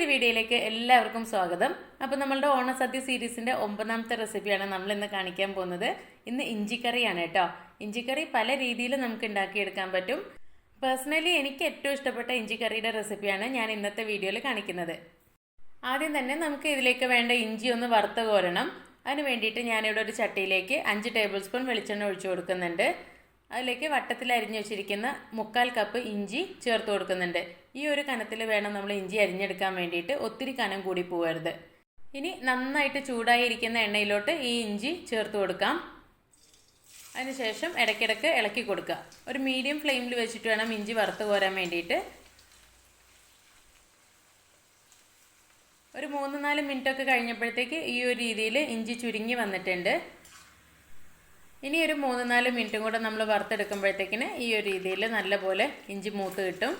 പുതിയൊരു വീഡിയോയിലേക്ക് എല്ലാവർക്കും സ്വാഗതം. അപ്പോൾ നമ്മളുടെ ഓണസദ്യ സീരീസിന്റെ 9ാമത്തെ റെസിപ്പിയാണ് നമ്മൾ ഇന്ന് കാണിക്കാൻ പോകുന്നത്. ഇന്ന് ഇഞ്ചിക്കറിയാണ് കേട്ടോ. ഇഞ്ചിക്കറി പല രീതിയിൽ നമുക്ക് ഉണ്ടാക്കിയെടുക്കാൻ പറ്റും. പേഴ്സണലി എനിക്ക് ഏറ്റവും ഇഷ്ടപ്പെട്ട ഇഞ്ചിക്കറിയുടെ റെസിപ്പിയാണ് ഞാൻ ഇന്നത്തെ വീഡിയോയിൽ കാണിക്കുന്നത്. ആദ്യം തന്നെ നമുക്ക് ഇതിലേക്ക് വേണ്ട ഇഞ്ചി ഒന്ന് വറുത്ത് കോരണം. അതിന് വേണ്ടിയിട്ട് ഞാനിവിടെ ഒരു ചട്ടിയിലേക്ക് 5 ടേബിൾ സ്പൂൺ വെളിച്ചെണ്ണ ഒഴിച്ചു കൊടുക്കുന്നുണ്ട്. അതിലേക്ക് വട്ടത്തിൽ അരിഞ്ഞു വെച്ചിരിക്കുന്ന 1/4 കപ്പ് ഇഞ്ചി ചേർത്ത് കൊടുക്കുന്നുണ്ട്. ഈ ഒരു കനത്തിൽ വേണം നമ്മൾ ഇഞ്ചി അരിഞ്ഞെടുക്കാൻ വേണ്ടിയിട്ട്, ഒത്തിരി കനം കൂടി പോകരുത്. ഇനി നന്നായിട്ട് ചൂടായിരിക്കുന്ന എണ്ണയിലോട്ട് ഈ ഇഞ്ചി ചേർത്ത് കൊടുക്കാം. അതിനുശേഷം ഇടയ്ക്കിടയ്ക്ക് ഇളക്കി കൊടുക്കുക. ഒരു മീഡിയം ഫ്ലെയിമിൽ വെച്ചിട്ട് വേണം ഇഞ്ചി വറുത്ത് കോരാൻ വേണ്ടിയിട്ട്. ഒരു 3-4 മിനിറ്റൊക്കെ കഴിഞ്ഞപ്പോഴത്തേക്ക് ഈ ഒരു രീതിയിൽ ഇഞ്ചി ചുരുങ്ങി വന്നിട്ടുണ്ട്. ഇനി ഒരു 3-4 മിനിറ്റും കൂടെ നമ്മൾ വറുത്തെടുക്കുമ്പോഴത്തേക്കിന് ഈ ഒരു രീതിയിൽ നല്ലപോലെ ഇഞ്ചി മൂത്ത് കിട്ടും.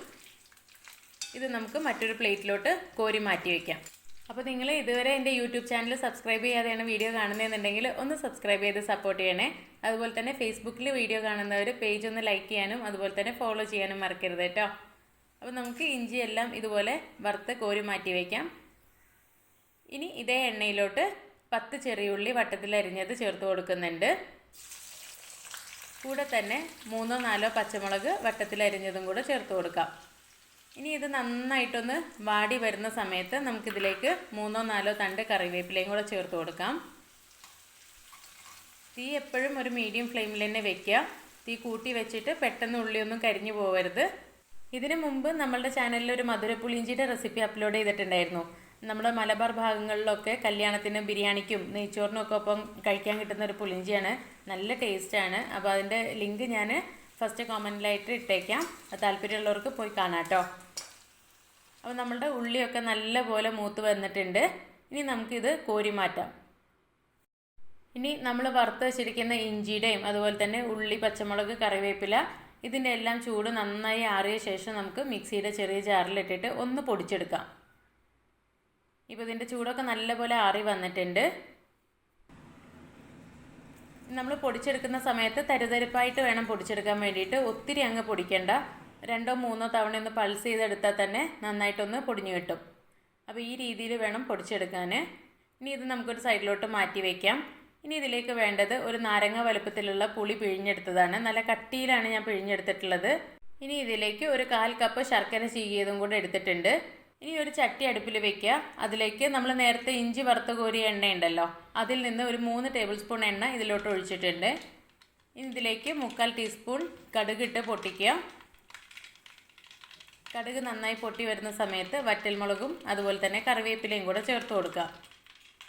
ഇത് നമുക്ക് മറ്റൊരു പ്ലേറ്റിലോട്ട് കോരി മാറ്റി വയ്ക്കാം. അപ്പോൾ നിങ്ങൾ ഇതുവരെ എൻ്റെ യൂട്യൂബ് ചാനൽ സബ്സ്ക്രൈബ് ചെയ്യാതെയാണ് വീഡിയോ കാണുന്നതെന്നുണ്ടെങ്കിൽ ഒന്ന് സബ്സ്ക്രൈബ് ചെയ്ത് സപ്പോർട്ട് ചെയ്യണേ. അതുപോലെ തന്നെ ഫേസ്ബുക്കിൽ വീഡിയോ കാണുന്നവർ പേജ് ഒന്ന് ലൈക്ക് ചെയ്യാനും അതുപോലെ തന്നെ ഫോളോ ചെയ്യാനും മറക്കരുത് കേട്ടോ. അപ്പോൾ നമുക്ക് ഇഞ്ചിയെല്ലാം ഇതുപോലെ വറുത്ത് കോരി മാറ്റി വയ്ക്കാം. ഇനി ഇതേ എണ്ണയിലോട്ട് 10 ചെറിയ ഉള്ളി വട്ടത്തിൽ അരിഞ്ഞത് ചേർത്ത് കൊടുക്കുന്നുണ്ട്. കൂടെ തന്നെ 3-4 പച്ചമുളക് വട്ടത്തിൽ അരിഞ്ഞതും കൂടെ ചേർത്ത് കൊടുക്കാം. ഇനി ഇത് നന്നായിട്ടൊന്ന് വാടി വരുന്ന സമയത്ത് നമുക്കിതിലേക്ക് 3-4 തണ്ട് കറിവേപ്പിലയും കൂടെ ചേർത്ത് കൊടുക്കാം. തീ എപ്പോഴും ഒരു മീഡിയം ഫ്ലെയിമിൽ തന്നെ വെക്കുക. തീ കൂട്ടി വെച്ചിട്ട് പെട്ടെന്ന് ഉള്ളിയൊന്നും കരിഞ്ഞു പോകരുത്. ഇതിനു മുമ്പ് നമ്മളുടെ ചാനലിൽ ഒരു മധുരപ്പുളിയിഞ്ചിയുടെ റെസിപ്പി അപ്ലോഡ് ചെയ്തിട്ടുണ്ടായിരുന്നു. നമ്മുടെ മലബാർ ഭാഗങ്ങളിലൊക്കെ കല്യാണത്തിന് ബിരിയാണിക്കും നെയ്ച്ചോറിനും ഒക്കെ ഒപ്പം കഴിക്കാൻ കിട്ടുന്ന ഒരു പുളിഞ്ചിയാണ്. നല്ല ടേസ്റ്റാണ്. അപ്പോൾ അതിൻ്റെ ലിങ്ക് ഞാൻ ഫസ്റ്റ് കമൻറ്റിലായിട്ട് ഇട്ടേക്കാം. താല്പര്യമുള്ളവർക്ക് പോയി കാണാം കേട്ടോ. അപ്പോൾ നമ്മളുടെ ഉള്ളിയൊക്കെ നല്ലപോലെ മൂത്ത് വന്നിട്ടുണ്ട്. ഇനി നമുക്കിത് കോരി മാറ്റാം. ഇനി നമ്മൾ വറുത്ത് വെച്ചിരിക്കുന്ന ഇഞ്ചിയുടെയും അതുപോലെ തന്നെ ഉള്ളി, പച്ചമുളക്, കറിവേപ്പില ഇതിൻ്റെ എല്ലാം ചൂട് നന്നായി ആറിയ ശേഷം നമുക്ക് മിക്സിയുടെ ചെറിയ ജാറിലിട്ടിട്ട് ഒന്ന് പൊടിച്ചെടുക്കാം. ഇപ്പോൾ ഇതിൻ്റെ ചൂടൊക്കെ നല്ലപോലെ ആറി വന്നിട്ടുണ്ട്. നമ്മൾ പൊടിച്ചെടുക്കുന്ന സമയത്ത് തരിതരിപ്പായിട്ട് വേണം പൊടിച്ചെടുക്കാൻ വേണ്ടിയിട്ട്. ഒത്തിരി അങ്ങ് പൊടിക്കേണ്ട. 2-3 തവണ ഒന്ന് പൾസ് ചെയ്തെടുത്താൽ തന്നെ നന്നായിട്ടൊന്ന് പൊടിഞ്ഞു കിട്ടും. അപ്പോൾ ഈ രീതിയിൽ വേണം പൊടിച്ചെടുക്കാൻ. ഇനി ഇത് നമുക്കൊരു സൈഡിലോട്ട് മാറ്റി വയ്ക്കാം. ഇനി ഇതിലേക്ക് വേണ്ടത് ഒരു നാരങ്ങ വലുപ്പത്തിലുള്ള പുളി പിഴിഞ്ഞെടുത്തതാണ്. നല്ല കട്ടിയിലാണ് ഞാൻ പിഴിഞ്ഞെടുത്തിട്ടുള്ളത്. ഇനി ഇതിലേക്ക് ഒരു 1/4 കപ്പ് ശർക്കര ചീകിയതും കൂടെ എടുത്തിട്ടുണ്ട്. ഇനി ഒരു ചട്ടി അടുപ്പിൽ വെക്കുക. അതിലേക്ക് നമ്മൾ നേരത്തെ ഇഞ്ചി വറുത്ത് കോരിയ എണ്ണയുണ്ടല്ലോ, അതിൽ നിന്ന് ഒരു 3 ടേബിൾ സ്പൂൺ എണ്ണ ഇതിലോട്ട് ഒഴിച്ചിട്ടുണ്ട്. ഇനി ഇതിലേക്ക് 1/4 ടീസ്പൂൺ കടുകിട്ട് പൊട്ടിക്കുക. കടുക് നന്നായി പൊട്ടി വരുന്ന സമയത്ത് വറ്റൽമുളകും അതുപോലെ തന്നെ കറിവേപ്പിലയും കൂടെ ചേർത്ത് കൊടുക്കുക.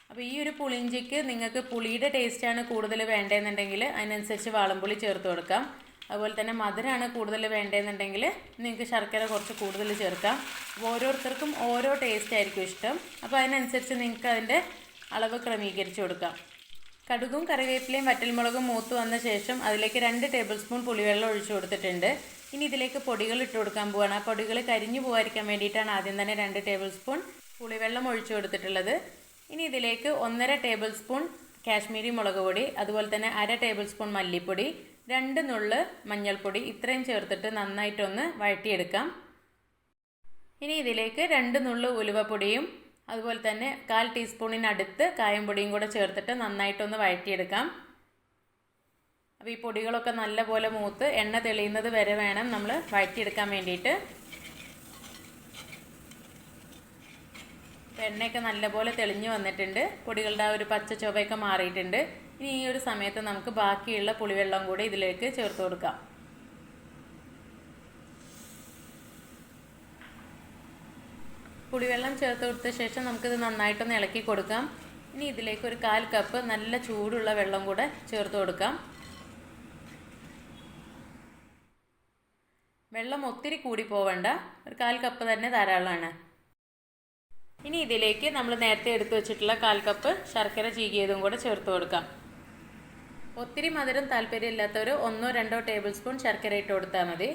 അപ്പോൾ ഈ ഒരു പുളിഞ്ചിക്ക് നിങ്ങൾക്ക് പുളിയുടെ ടേസ്റ്റാണ് കൂടുതൽ വേണ്ടതെന്നുണ്ടെങ്കിൽ അതിനനുസരിച്ച് വാളംപുളി ചേർത്ത് കൊടുക്കാം. അതുപോലെ തന്നെ മധുരമാണ് കൂടുതൽ വേണ്ടതെന്നുണ്ടെങ്കിൽ നിങ്ങൾക്ക് ശർക്കര കുറച്ച് കൂടുതൽ ചേർക്കാം. ഓരോരുത്തർക്കും ഓരോ ടേസ്റ്റ് ആയിരിക്കും ഇഷ്ടം. അപ്പോൾ അതിനനുസരിച്ച് നിങ്ങൾക്ക് അതിൻ്റെ അളവ് ക്രമീകരിച്ച് കൊടുക്കാം. കടുകും കറിവേപ്പിലയും വറ്റൽമുളകും മൂത്ത് വന്ന ശേഷം അതിലേക്ക് 2 ടേബിൾ സ്പൂൺ പുളിവെള്ളം ഒഴിച്ചു കൊടുത്തിട്ടുണ്ട്. ഇനി ഇതിലേക്ക് പൊടികൾ ഇട്ട് കൊടുക്കാൻ പോവുകയാണ്. ആ പൊടികൾ കരിഞ്ഞു പോകാതിരിക്കാൻ വേണ്ടിയിട്ടാണ് ആദ്യം തന്നെ 2 ടേബിൾ സ്പൂൺ പുളിവെള്ളം ഒഴിച്ചു കൊടുത്തിട്ടുള്ളത്. ഇനി ഇതിലേക്ക് 1.5 ടേബിൾ സ്പൂൺ കാശ്മീരി മുളക് പൊടി, അതുപോലെ തന്നെ 1/2 ടേബിൾ സ്പൂൺ മല്ലിപ്പൊടി, 2 നുള്ള് മഞ്ഞൾപ്പൊടി ഇത്രയും ചേർത്തിട്ട് നന്നായിട്ടൊന്ന് വഴറ്റിയെടുക്കാം. ഇനി ഇതിലേക്ക് 2 നുള്ള് ഉലുവപ്പൊടിയും അതുപോലെ തന്നെ 1/4 ടീസ്പൂണിനടുത്ത് കായംപൊടിയും കൂടെ ചേർത്തിട്ട് നന്നായിട്ടൊന്ന് വഴറ്റിയെടുക്കാം. അപ്പോൾ ഈ പൊടികളൊക്കെ നല്ലപോലെ മൂത്ത് എണ്ണ തെളിയുന്നത് വരെ വേണം നമ്മൾ വഴറ്റിയെടുക്കാൻ വേണ്ടിയിട്ട്. എണ്ണയൊക്കെ നല്ലപോലെ തെളിഞ്ഞു വന്നിട്ടുണ്ട്. പൊടികളുടെ ആ ഒരു പച്ച ചുവയൊക്കെ മാറിയിട്ടുണ്ട്. ഇനി ഈ ഒരു സമയത്ത് നമുക്ക് ബാക്കിയുള്ള പുളിവെള്ളം കൂടി ഇതിലേക്ക് ചേർത്ത് കൊടുക്കാം. പുളിവെള്ളം ചേർത്ത് കൊടുത്ത ശേഷം നമുക്കിത് നന്നായിട്ടൊന്ന് ഇളക്കി കൊടുക്കാം. ഇനി ഇതിലേക്ക് ഒരു 1/4 കപ്പ് നല്ല ചൂടുള്ള വെള്ളം കൂടെ ചേർത്ത് കൊടുക്കാം. വെള്ളം ഒത്തിരി കൂടി പോവണ്ട, ഒരു 1/4 കപ്പ് തന്നെ ധാരാളമാണ്. ഇനി ഇതിലേക്ക് നമ്മൾ നേരത്തെ എടുത്തു വെച്ചിട്ടുള്ള 1/4 കപ്പ് ശർക്കര ചീകിയതും കൂടെ ചേർത്ത് കൊടുക്കാം. ഒത്തിരി മധുരം താല്പര്യമില്ലാത്തവർ 1-2 ടേബിൾ സ്പൂൺ ശർക്കര ഇട്ട് കൊടുത്താൽ മതി.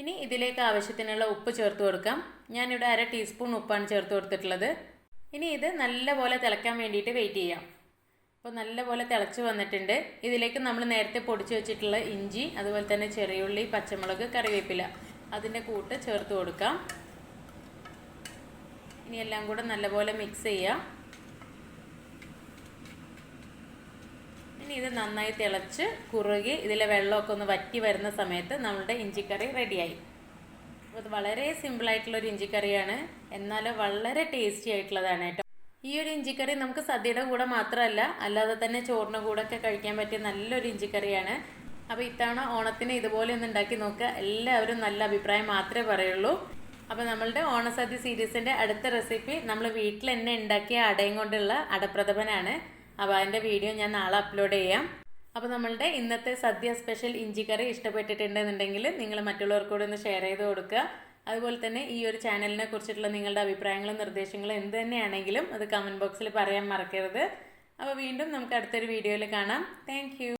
ഇനി ഇതിലേക്ക് ആവശ്യത്തിനുള്ള ഉപ്പ് ചേർത്ത് കൊടുക്കാം. ഞാനിവിടെ 1/2 ടീസ്പൂൺ ഉപ്പാണ് ചേർത്ത് കൊടുത്തിട്ടുള്ളത്. ഇനി ഇത് നല്ലപോലെ തിളയ്ക്കാൻ വേണ്ടിയിട്ട് വെയിറ്റ് ചെയ്യാം. അപ്പോൾ നല്ലപോലെ തിളച്ച് വന്നിട്ടുണ്ട്. ഇതിലേക്ക് നമ്മൾ നേരത്തെ പൊടിച്ച് വെച്ചിട്ടുള്ള ഇഞ്ചി, അതുപോലെ തന്നെ ചെറിയുള്ളി, പച്ചമുളക്, കറിവേപ്പില അതിൻ്റെ കൂട്ട് ചേർത്ത് കൊടുക്കാം. ഇനി എല്ലാം കൂടെ നല്ലപോലെ മിക്സ് ചെയ്യാം. ഇനി ഇത് നന്നായി തിളച്ച് കുറുകി ഇതിലെ വെള്ളമൊക്കെ ഒന്ന് വറ്റി വരുന്ന സമയത്ത് നമ്മളുടെ ഇഞ്ചിക്കറി റെഡിയായി. അപ്പോൾ ഇത് വളരെ സിമ്പിളായിട്ടുള്ളൊരു ഇഞ്ചിക്കറിയാണ്, എന്നാൽ വളരെ ടേസ്റ്റി ആയിട്ടുള്ളതാണ് കേട്ടോ. ഈ ഒരു ഇഞ്ചിക്കറി നമുക്ക് സദ്യയുടെ കൂടെ മാത്രമല്ല, അല്ലാതെ തന്നെ ചോറിൻ്റെ കൂടെ ഒക്കെ കഴിക്കാൻ പറ്റിയ നല്ലൊരു ഇഞ്ചിക്കറിയാണ്. അപ്പോൾ ഇത്തവണ ഓണത്തിന് ഇതുപോലെ ഒന്ന് ഉണ്ടാക്കി നോക്കുക. എല്ലാവരും നല്ല അഭിപ്രായം മാത്രമേ പറയുള്ളൂ. അപ്പോൾ നമ്മളുടെ ഓണസദ്യ സീരീസിൻ്റെ അടുത്ത റെസിപ്പി നമ്മൾ വീട്ടിൽ തന്നെ ഉണ്ടാക്കിയ അടയും കൊണ്ടുള്ള അടപ്രഥമനാണ്. അപ്പോൾ അതിൻ്റെ വീഡിയോ ഞാൻ നാളെ അപ്ലോഡ് ചെയ്യാം. അപ്പോൾ നമ്മളുടെ ഇന്നത്തെ സദ്യ സ്പെഷ്യൽ ഇഞ്ചിക്കറി ഇഷ്ടപ്പെട്ടിട്ടുണ്ടെന്നുണ്ടെങ്കിൽ നിങ്ങൾ മറ്റുള്ളവർക്കൂടെ ഒന്ന് ഷെയർ ചെയ്ത് കൊടുക്കുക. അതുപോലെ തന്നെ ഈ ഒരു ചാനലിനെ കുറിച്ചിട്ടുള്ള നിങ്ങളുടെ അഭിപ്രായങ്ങളും നിർദ്ദേശങ്ങളും എന്ത് തന്നെയാണെങ്കിലും അത് കമൻറ്റ് ബോക്സിൽ പറയാൻ മറക്കരുത്. അപ്പോൾ വീണ്ടും നമുക്ക് അടുത്തൊരു വീഡിയോയിൽ കാണാം. Thank you.